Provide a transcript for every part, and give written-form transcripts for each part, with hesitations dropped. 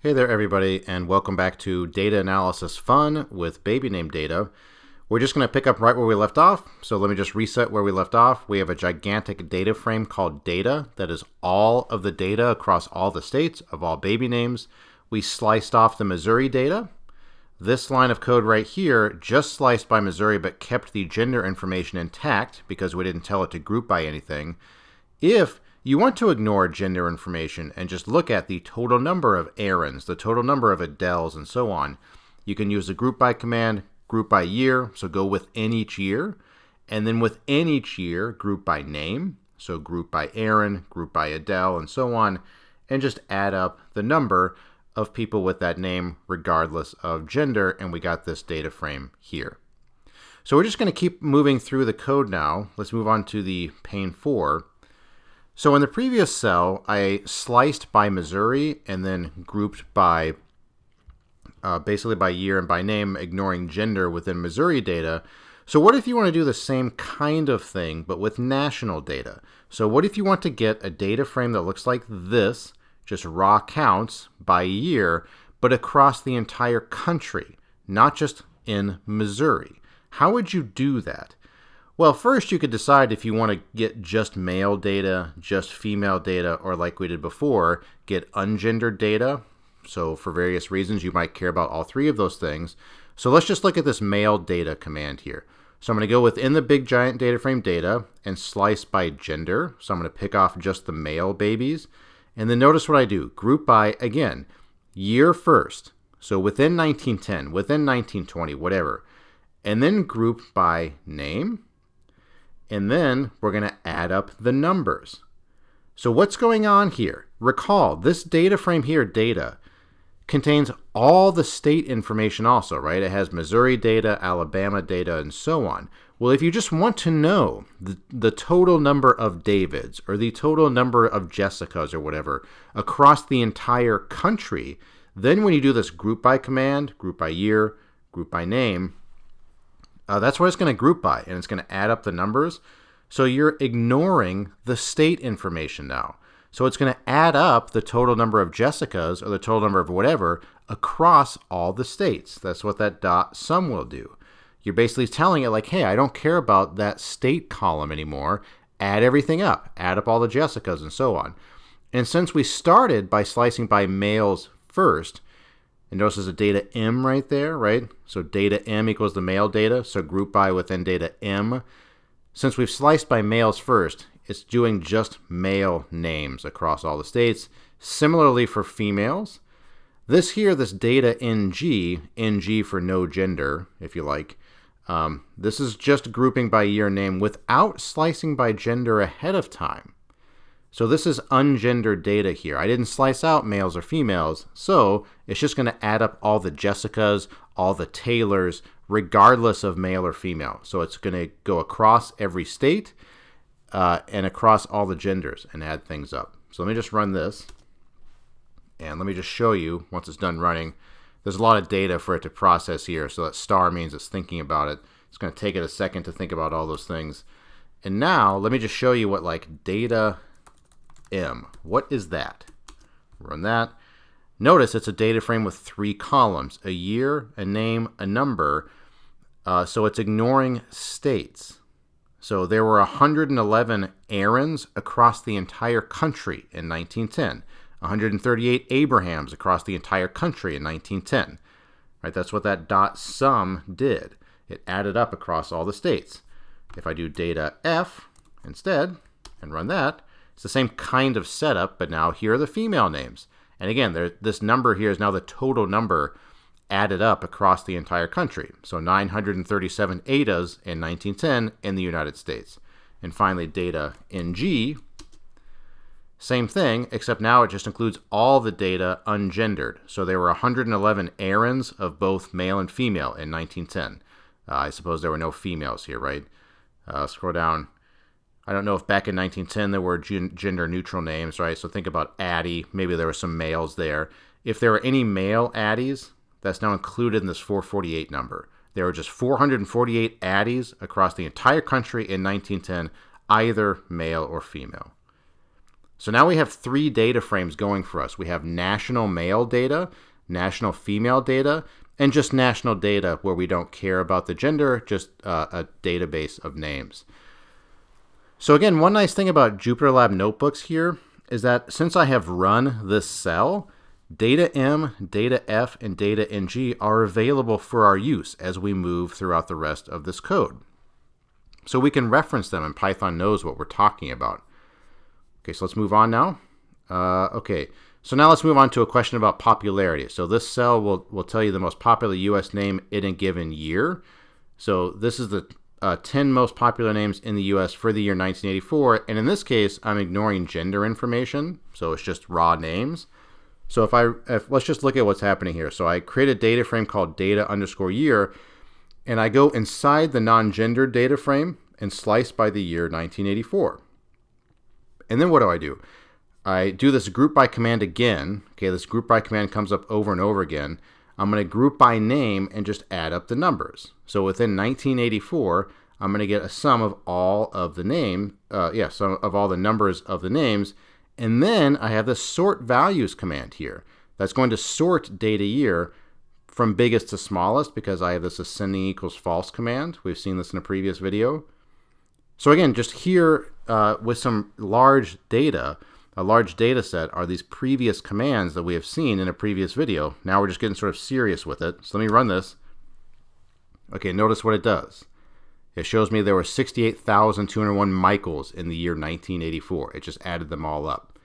Hey there everybody, and welcome back to Data Analysis Fun with baby name data. We're just going to pick up right where we left off, so let me just reset where we left off. We have a gigantic data frame called data that is all of the data across all the states of all baby names. We sliced off the Missouri data. This line of code right here just sliced by Missouri but kept the gender information intact because we didn't tell it to group by anything. If you want to ignore gender information and just look at the total number of Aarons, the total number of Adels, and so on, you can use the group by command, group by year, so go within each year, and then within each year, group by name, so group by Aaron, group by Adele, and so on, and just add up the number of people with that name regardless of gender, and we got this data frame here. So we're just going to keep moving through the code now. Let's move on to the pane 4. So in the previous cell, I sliced by Missouri and then grouped by basically by year and by name, ignoring gender within Missouri data. So what if you want to do the same kind of thing, but with national data? So what if you want to get a data frame that looks like this, just raw counts by year, but across the entire country, not just in Missouri? How would you do that? Well, first you could decide if you want to get just male data, just female data, or like we did before, get ungendered data. So for various reasons, you might care about all three of those things. So let's just look at this male data command here. So I'm going to go within the big giant data frame data and slice by gender. So I'm going to pick off just the male babies. And then notice what I do. Group by, again, year first. So within 1910, within 1920, whatever. And then group by name. And then we're going to add up the numbers. So what's going on here? Recall, this data frame here, data, contains all the state information also, right? It has Missouri data, Alabama data, and so on. Well, if you just want to know the total number of Davids or the total number of Jessicas or whatever across the entire country, then when you do this group by command, group by year, group by name, that's what it's going to group by, and it's going to add up the numbers. So you're ignoring the state information now. So it's going to add up the total number of Jessicas or the total number of whatever across all the states. That's what that dot sum will do. You're basically telling it like, hey, I don't care about that state column anymore. Add everything up. Add up all the Jessicas and so on. And since we started by slicing by males first, and notice there's a data M right there, right? So data M equals the male data, so group by within data M. Since we've sliced by males first, it's doing just male names across all the states. Similarly for females, this here, this data NG for no gender, if you like, this is just grouping by year name without slicing by gender ahead of time. So this is ungendered data here. I didn't slice out males or females, so it's just going to add up all the Jessicas, all the Taylors, regardless of male or female. So it's going to go across every state and across all the genders and add things up. So let me just run this, and let me just show you once it's done running. There's a lot of data for it to process here, so that star means it's thinking about it. It's going to take it a second to think about all those things. And now let me just show you what like data M. What is that? Run that. Notice it's a data frame with 3 columns, a year, a name, a number. So it's ignoring states. So there were 111 Aarons across the entire country in 1910. 138 Abrahams across the entire country in 1910. Right? That's what that dot sum did. It added up across all the states. If I do data F instead and run that, it's the same kind of setup, but now here are the female names. And again, this number here is now the total number added up across the entire country. So 937 Adas in 1910 in the United States. And finally, data NG, same thing, except now it just includes all the data ungendered. So there were 111 Aarons of both male and female in 1910. I suppose there were no females here, right? Scroll down. I don't know if back in 1910 there were gender-neutral names, right? So think about Addie. Maybe there were some males there. If there were any male Addies, that's now included in this 448 number. There were just 448 Addies across the entire country in 1910, either male or female. So now we have 3 data frames going for us. We have national male data, national female data, and just national data where we don't care about the gender, just a database of names. So again, one nice thing about JupyterLab notebooks here is that since I have run this cell, data M, data F, and data NG are available for our use as we move throughout the rest of this code. So we can reference them and Python knows what we're talking about. Okay, so let's move on now. Okay, so now let's move on to a question about popularity. So this cell will tell you the most popular US name in a given year. So this is the 10 most popular names in the US for the year 1984. And in this case, I'm ignoring gender information. So it's just raw names. So if let's just look at what's happening here. So I create a data frame called data_year, and I go inside the non-gender data frame and slice by the year 1984. And then what do? I do this group by command again. Okay, this group by command comes up over and over again. I'm going to group by name and just add up the numbers. So within 1984, I'm going to get a sum of all of the sum of all the numbers of the names. And then I have the sort values command here. That's going to sort data year from biggest to smallest because I have this ascending equals false command. We've seen this in a previous video. So again, just here with some large data, a large data set are these previous commands that we have seen in a previous video. Now we're just getting sort of serious with it. So let me run this. Okay, notice what it does. It shows me there were 68,201 Michaels in the year 1984. It just added them all up.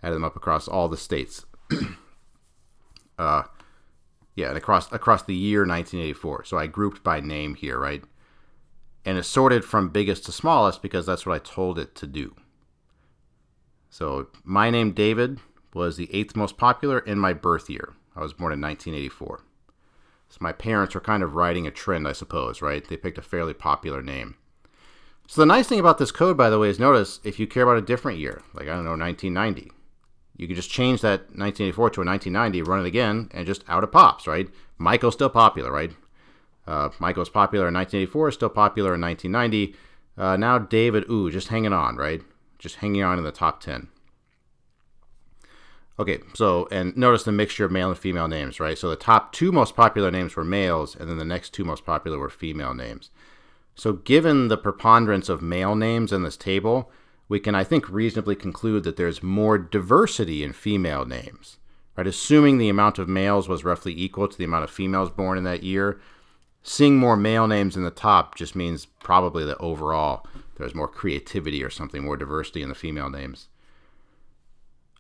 Added them up across all the states. And across the year 1984. So I grouped by name here, right? And it's sorted from biggest to smallest because that's what I told it to do. So my name, David, was the 8th most popular in my birth year. I was born in 1984. So my parents were kind of riding a trend, I suppose, right? They picked a fairly popular name. So the nice thing about this code, by the way, is notice if you care about a different year, like, I don't know, 1990, you can just change that 1984 to a 1990, run it again, and just out it pops, right? Michael's still popular, right? Michael's popular in 1984, still popular in 1990. Now David, just hanging on, right? Just hanging on in the top 10. Okay, so, and notice the mixture of male and female names, right? So the top 2 most popular names were males, and then the next 2 most popular were female names. So given the preponderance of male names in this table, we can, I think, reasonably conclude that there's more diversity in female names, right? Assuming the amount of males was roughly equal to the amount of females born in that year, seeing more male names in the top just means probably that overall there's more creativity or something, more diversity in the female names.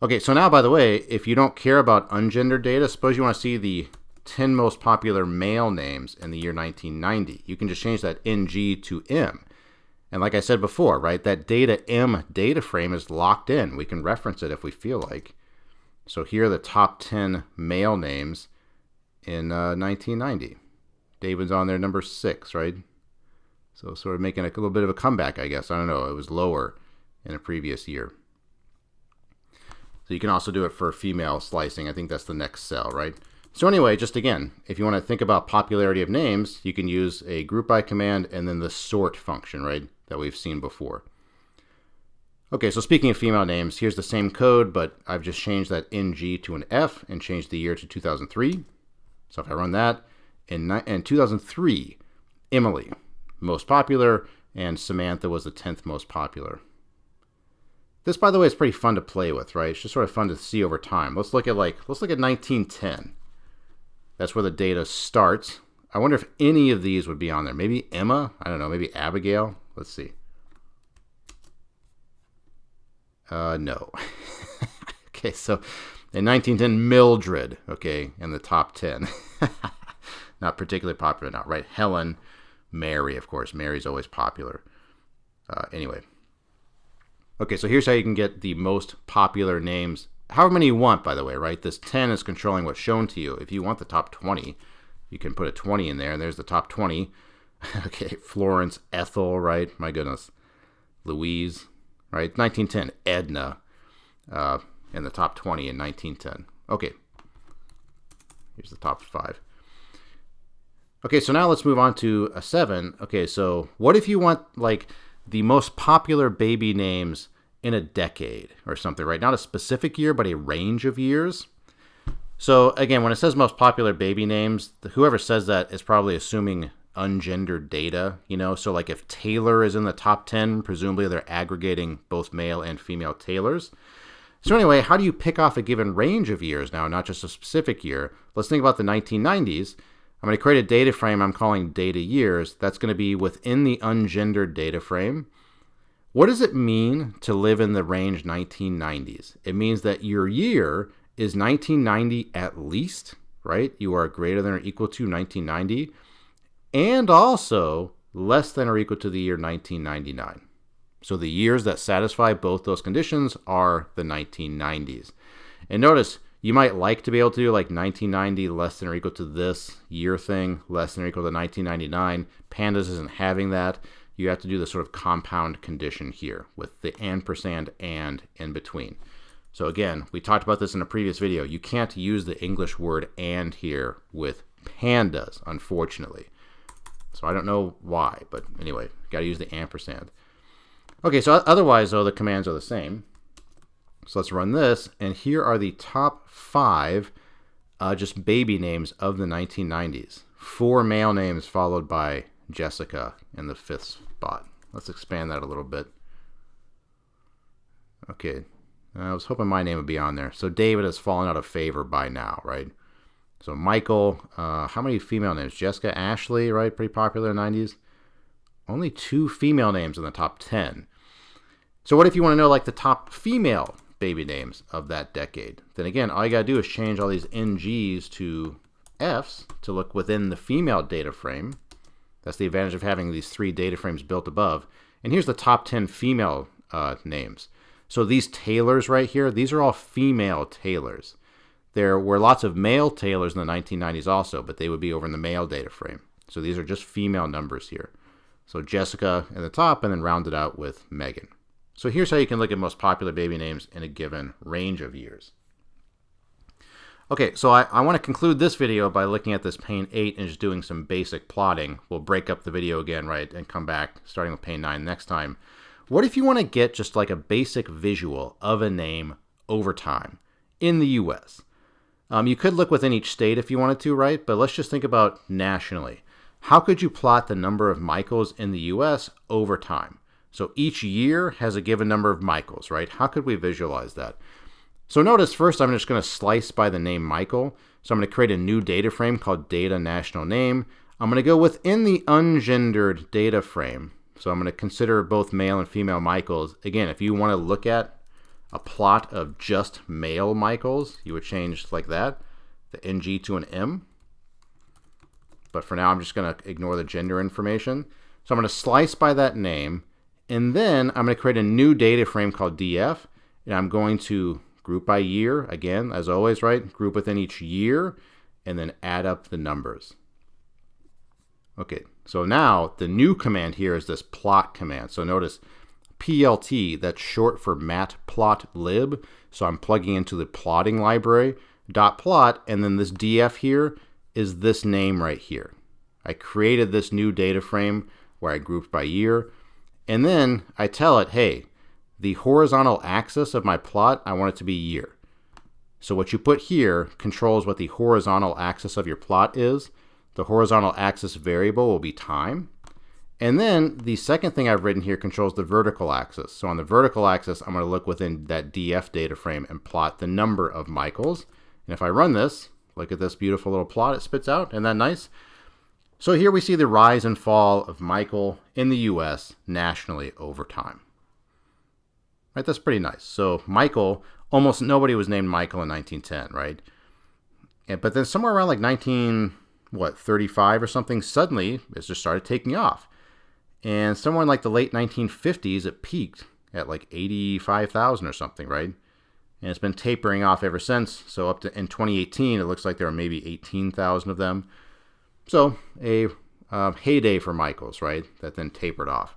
Okay, so now, by the way, if you don't care about ungendered data, suppose you want to see the 10 most popular male names in the year 1990. You can just change that NG to M. And like I said before, right, that data M data frame is locked in. We can reference it if we feel like. So here are the top 10 male names in 1990. David's on there, number 6, right? So sort of making a little bit of a comeback, I guess. I don't know. It was lower in a previous year. So you can also do it for female slicing. I think that's the next cell, right? So anyway, just again, if you want to think about popularity of names, you can use a group by command and then the sort function, right, that we've seen before. Okay, so speaking of female names, here's the same code, but I've just changed that NG to an F and changed the year to 2003. So if I run that, in 2003, Emily, most popular, and Samantha was the 10th most popular. This, by the way, is pretty fun to play with, right? It's just sort of fun to see over time. Let's look at 1910. That's where the data starts. I wonder if any of these would be on there. Maybe Emma? I don't know. Maybe Abigail? Let's see. No. Okay, so in 1910, Mildred, okay, in the top 10. Not particularly popular now, right? Helen, Mary, of course. Mary's always popular. Anyway. Okay, so here's how you can get the most popular names. However many you want, by the way, right? This 10 is controlling what's shown to you. If you want the top 20, you can put a 20 in there, and there's the top 20. Okay, Florence, Ethel, right? My goodness. Louise, right? 1910, Edna, in the top 20 in 1910. Okay, here's the top 5. Okay, so now let's move on to a 7. Okay, so what if you want, like, the most popular baby names in a decade or something, right? Not a specific year, but a range of years. So again, when it says most popular baby names, whoever says that is probably assuming ungendered data, So like if Taylor is in the top 10, presumably they're aggregating both male and female Taylors. So anyway, how do you pick off a given range of years now, not just a specific year? Let's think about the 1990s. I'm going to create a data frame I'm calling data years. That's going to be within the ungendered data frame. What does it mean to live in the range 1990s? It means that your year is 1990 at least, right? You are greater than or equal to 1990, and also less than or equal to the year 1999. So the years that satisfy both those conditions are the 1990s. And notice, you might like to be able to do like 1990 less than or equal to this year thing, less than or equal to 1999. Pandas isn't having that. You have to do the sort of compound condition here with the ampersand and in between. So again, we talked about this in a previous video. You can't use the English word and here with pandas, unfortunately. So I don't know why, but anyway, got to use the ampersand. Okay, so otherwise, though, the commands are the same. So let's run this, and here are the top 5 just baby names of the 1990s. 4 male names followed by Jessica in the 5th spot. Let's expand that a little bit. Okay, I was hoping my name would be on there. So David has fallen out of favor by now, right? So Michael, how many female names? Jessica, Ashley, right? Pretty popular in the 90s. Only 2 female names in the top 10. So what if you want to know like the top female baby names of that decade? Then again, all you got to do is change all these NGs to Fs to look within the female data frame. That's the advantage of having these 3 data frames built above. And here's the top 10 female names. So these Taylors right here, these are all female Taylors. There were lots of male Taylors in the 1990s also, but they would be over in the male data frame. So these are just female numbers here. So Jessica in the top, and then rounded out with Megan. So here's how you can look at most popular baby names in a given range of years. Okay, so I want to conclude this video by looking at this pane 8 and just doing some basic plotting. We'll break up the video again, right, and come back starting with pane 9 next time. What if you want to get just like a basic visual of a name over time in the U.S.? You could look within each state if you wanted to, right? But let's just think about nationally. How could you plot the number of Michaels in the U.S. over time? So each year has a given number of Michaels, right? How could we visualize that? So notice first I'm just going to slice by the name Michael. So I'm going to create a new data frame called data national name. I'm going to go within the ungendered data frame. So I'm going to consider both male and female Michaels. Again, if you want to look at a plot of just male Michaels, you would change like that, the NG to an M. But for now, I'm just going to ignore the gender information. So I'm going to slice by that name. And then I'm going to create a new data frame called DF. And I'm going to group by year, again, as always, right? Group within each year, and then add up the numbers. Okay, so now the new command here is this plot command. So notice PLT, that's short for matplotlib. So I'm plugging into the plotting library, dot plot, and then this DF here is this name right here. I created this new data frame where I grouped by year. And then I tell it, hey, the horizontal axis of my plot, I want it to be year. So what you put here controls what the horizontal axis of your plot is. The horizontal axis variable will be time. And then the second thing I've written here controls the vertical axis. So on the vertical axis, I'm going to look within that DF data frame and plot the number of Michaels. And if I run this, look at this beautiful little plot it spits out. Isn't that nice? So here we see the rise and fall of Michael in the US nationally over time. Right, that's pretty nice. So Michael, almost nobody was named Michael in 1910, right? But then somewhere around like 1935 or something, suddenly it just started taking off. And somewhere in like the late 1950s, it peaked at like 85,000 or something, right? And it's been tapering off ever since. So up to in 2018, it looks like there are maybe 18,000 of them. So a heyday for Michaels, right? That then tapered off.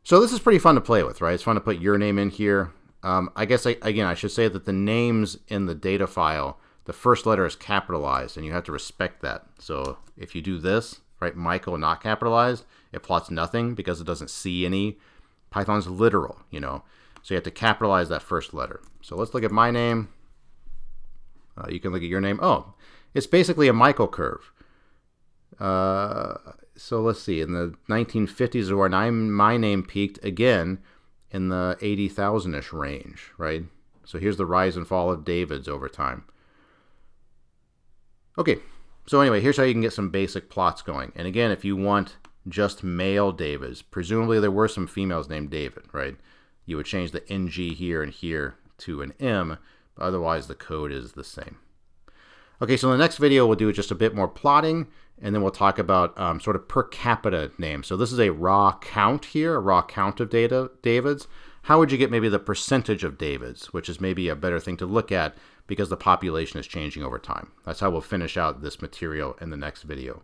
So this is pretty fun to play with, right? It's fun to put your name in here. I guess, again, I should say that the names in the data file, the first letter is capitalized, and you have to respect that. So if you do this, right, Michael not capitalized, it plots nothing because it doesn't see any. Python's literal, you know. So you have to capitalize that first letter. So let's look at my name. You can look at your name. Oh, it's basically a Michael curve. So let's see. In the 1950s is where my name peaked again in the 80,000-ish range, right? So here's the rise and fall of Davids over time. Okay, so anyway, here's how you can get some basic plots going. And again, if you want just male Davids, presumably there were some females named David, right? You would change the NG here and here to an M, but otherwise the code is the same. Okay, so in the next video we'll do just a bit more plotting, and then we'll talk about sort of per capita names. So this is a raw count here, a raw count of Davids. How would you get maybe the percentage of Davids, which is maybe a better thing to look at because the population is changing over time. That's how we'll finish out this material in the next video.